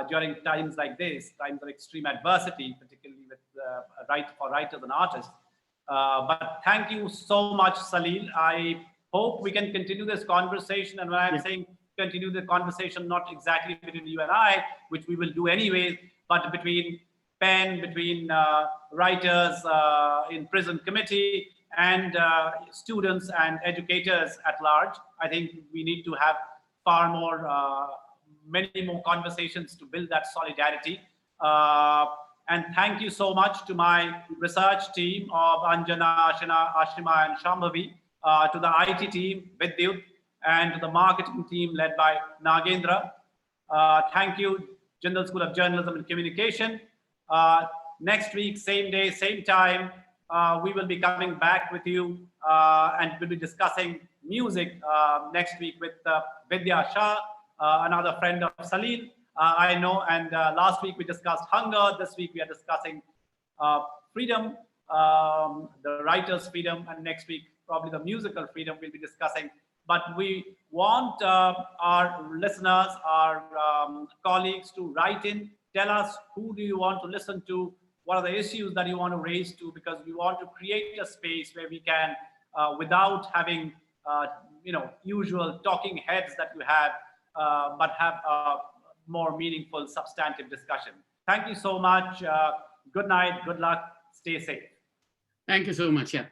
Speaker 1: during times like this, times of extreme adversity, particularly with for writers and artists. But thank you so much, Salil. I hope we can continue this conversation, and when I'm saying continue the conversation, not exactly between you and I, which we will do anyway, but between writers in prison committee and students and educators at large. I think we need to have far more, many more conversations to build that solidarity. And thank you so much to my research team of Anjana, Ashima, and Shambhavi, to the IT team, Vidyut, and to the marketing team led by Nagendra. Thank you, Jindal School of Journalism and Communication. Next week, same day, same time, we will be coming back with you and we'll be discussing music next week with Vidya Shah, another friend of Salil, I know. And last week we discussed hunger. This week we are discussing freedom, the writer's freedom, and next week probably the musical freedom we'll be discussing. But we want our listeners, our colleagues to write in. Tell us, who do you want to listen to? What are the issues that you want to raise to? Because we want to create a space where we can, without having, usual talking heads that you have, but have a more meaningful, substantive discussion. Thank you so much. Good night. Good luck. Stay safe.
Speaker 2: Thank you so much. Yeah.